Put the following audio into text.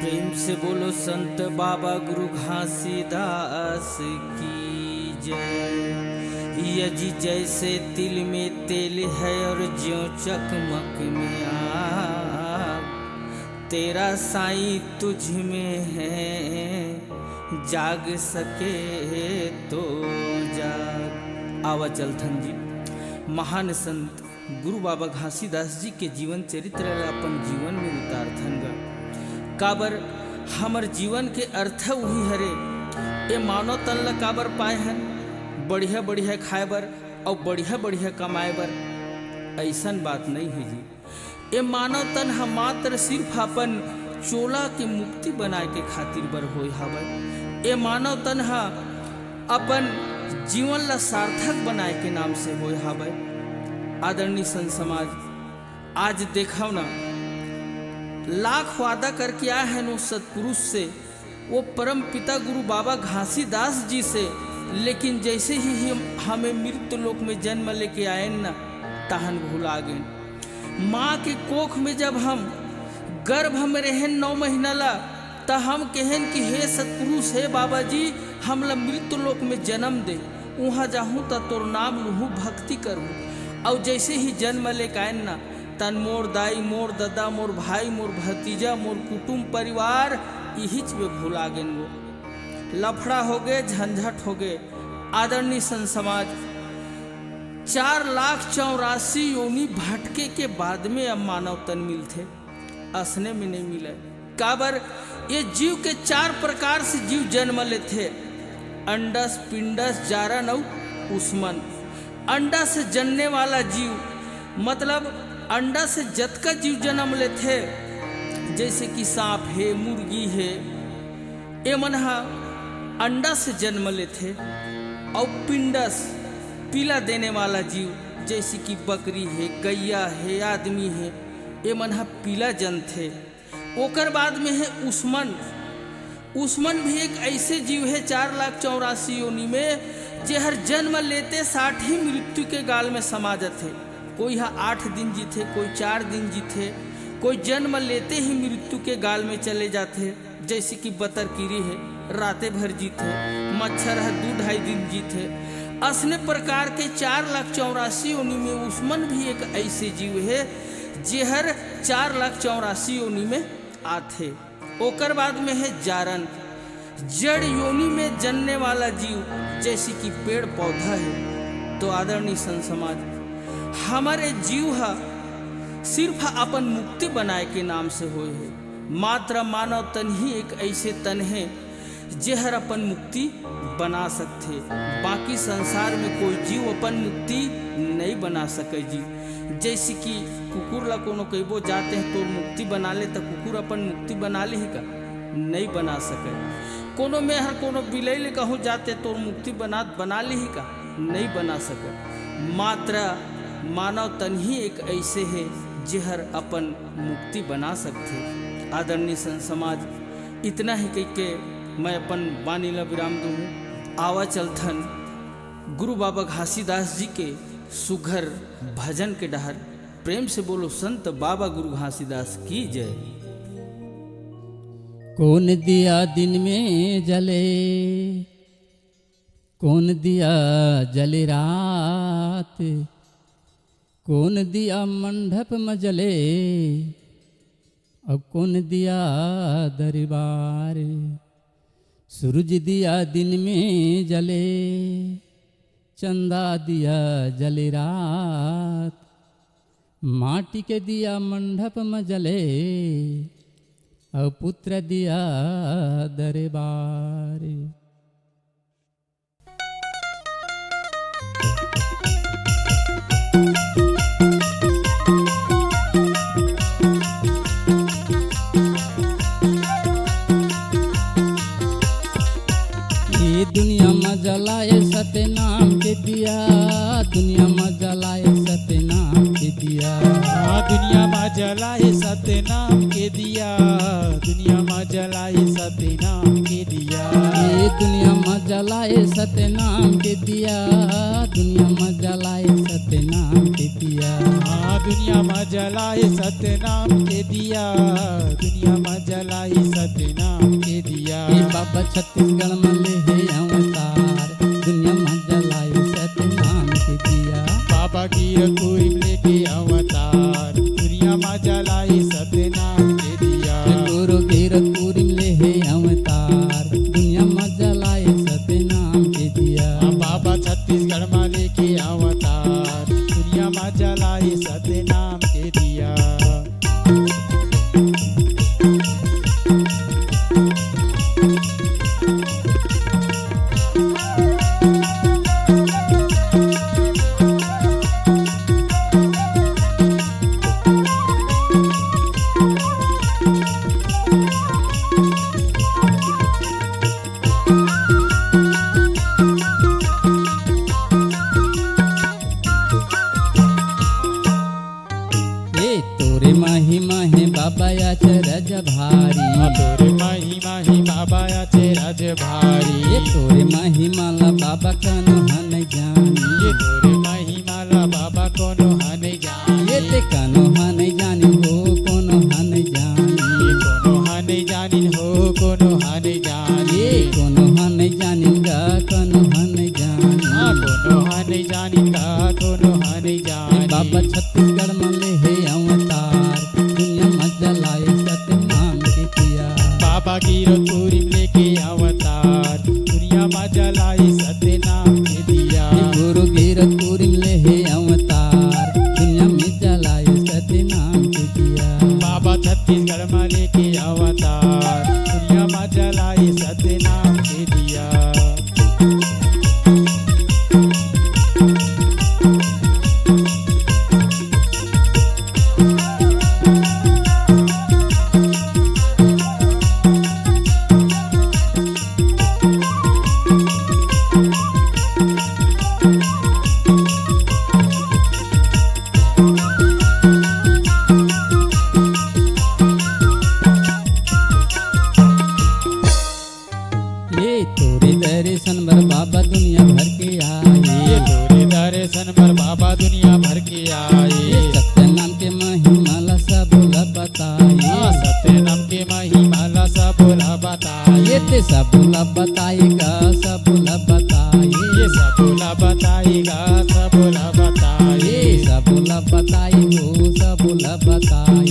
प्रेम से बोलो संत बाबा गुरु घासीदास की जय। यजी जैसे तिल में तेल है और ज्यों चकमक में आग, तेरा साईं तुझ में है, जाग सके तो जाग। आवा चलथन जी महान संत गुरु बाबा घासीदास जी के जीवन चरित्र अपन जीवन में उतारथन गा। काबर हमर जीवन के अर्थ वही हरे ए मानव तन ला काबर पाए हैं बढ़िया बढ़िया खाए बर और बढ़िया बढ़िया कमाए बर। ऐसन बात नहीं है जी। ए मानव तन हम मात्र सिर्फ अपन चोला के मुक्ति बनाए के खातिर बर होय हवे। ए मानव तन हा अपन जीवन ला सार्थक बनाए के नाम से होय हवे। आदरणीय संत समाज आज देखो ना, लाख वादा करके आए हैं उस सतपुरुष से, वो परम पिता गुरु बाबा घासीदास जी से, लेकिन जैसे ही हमें मृत्यु लोक में जन्म लेके आए ना तहन भुला गए। माँ के कोख में जब हम गर्भ में रहें 9 महीना ला त हम कहन कि हे सतपुरुष हे बाबा जी हमला मृत्यु लोक में जन्म दे, वहाँ जाहूँ तो तोर नाम लूँ भक्ति करूँ। और जैसे ही जन्म लेके आए ना तन मोर दाई मोर दादा मोर भाई मोर भतीजा मोर कुटुंब परिवार यही में भुला गए। वो लफड़ा हो गए, झंझट हो गए। आदरणीय संत समाज 4,84,000 योनि भटके के बाद में अब मानव तन मिलते, असने में नहीं मिले। काबर ये जीव के 4 प्रकार से जीव जन्म लेते, अंडस पिंडस जारन और उस्मन। अंडा से जनने वाला जीव मतलब अंडा से जतका जीव जन्म लेते, जैसे कि सांप है मुर्गी है, ये मन अंडा से जन्म लेते। और पिंडस पीला देने वाला जीव जैसे कि बकरी है गैया है आदमी है, ये मन पीला जन थे। ओकर बाद में है उस्मन। उस्मन भी एक ऐसे जीव है 4,84,000 योनि में जे हर जन्म लेते 60 ही मृत्यु के गाल में समा जाते। कोई 8 दिन जीते, कोई 4 दिन जीते, कोई जन्म लेते ही मृत्यु के गाल में चले जाते। जैसे कि बतर कीरी है रातें भर जीते, मच्छर है 2-2.5 दिन जीते। असने प्रकार के 4,84,000 योनि में उस्मन भी एक ऐसे जीव है जे हर 4,84,000 योनि में आते। ओकर बाद में है जारन, जड़ योनि में जनने वाला जीव जैसे कि पेड़ पौधा है। तो आदरणीय संत समाज हमारे जीव हा सिर्फ अपन मुक्ति बनाए के नाम से होए है। मात्र मानव तन ही एक ऐसे तन है जे हर अपन मुक्ति बना सकते, बाकी संसार में कोई जीव अपन मुक्ति नहीं बना सके जी। जैसे कि कुकुर ला कोनो कहबो जाते हैं तो मुक्ति बना ले, तो कुकुर अपन मुक्ति बना ले ही का नहीं बना सके। कोनो में हर कोनो बिलई ले कहूँ जाते तो मुक्ति बना ले ही का नहीं बना सके। मात्र मानव तन ही एक ऐसे है जे हर अपन मुक्ति बना सकते। आदरणीय संत समाज इतना ही कह के मैं अपन वाणी ला विराम दूँ। आवा चलथन गुरु बाबा घासीदास जी के सुघर भजन के डहर। प्रेम से बोलो संत बाबा गुरु घासीदास की जय। कौन दिया दिन में जले, कौन दिया जले रात, कौन दिया मंडप में जले, अब कौन दिया दरबार। सूरज दिया दिन में जले, चंदा दिया जले रात, माटी के दिया मंडप में जले, और पुत्र दिया दरबार। ये दुनिया में जलाए सत्य नाम के दिया, दुनिया में जलाए सत्य नाम के दिया, दुनिया में जलाए सत्य नाम के दिया, दुनिया में जलाए सत्य नाम के दिया। ये दुनिया में जलाए सत्य नाम के दिया, दुनिया में जलाए सत्य नाम के दिया। दिया। हाँ दुनिया में जलाए सत्य नाम के दिया, दुनिया में जलाए सत्य नाम के दिया। ये बाबा छत्तीसगढ़ में ले है अवतार, दुनिया में जलाए सत्य नाम के दिया। बाबा कीरतपुरी में लेके अवतार, दुनिया में जलाए सत्य नाम के दिया। गुरु कीरतपुरी में ले है अवतार, दुनिया में जलाए सत्य नाम के दिया। हाँ, बाबा छत्तीसगढ़ में लेके अवतार, दुनिया में जलाए सत्य नाम के दिया। तोरे महिमा है बाबा अचरज भारी, हाँ, तोरे महिमा ही बाबा अचरज भारी। ये तोरे महिमा ला बाबा कनो हन जानी, ये तोरे महिमा ला बाबा कोनो हन जानी। ये ते कनो हन जानी हो कोनो हन जानी, ये कोनो हन जानी हो कोनो हन जानी। ये कोनो हन जानी गा कोनो हन जानी। हाँ, कोनो हन जानी का कोनो हन जानी। बाबा छत्तीसगढ़ में ले है अवतार, दुनिया में जलाए सत्य नाम के दिया। बाबा कीरतपुरी में लेके अवतार, दुनिया में जलाए सत्य नाम के दिया। गुरु कीरतपुरी में ले है अवतार, दुनिया में जलाए सत्य नाम के दिया। बाबा छत्तीसगढ़ में लेके अवतार, दुनिया में जलाए सत्य नाम के दिया। ये तोरे दर्शन बर बाबा दुनिया भर के ये आए, तोरे दर्शन पर बाबा दुनिया भर के आए। सत्य नाम के महिमा ला सब ला बताए। हाँ, सत्य नाम के महिमा ला सब ला बताए। ये ते सब ला बताएगा सब ला बताए। ये सब ला बताएगा सब ला बताए। ये सब ला बताए हो सब ला बताए।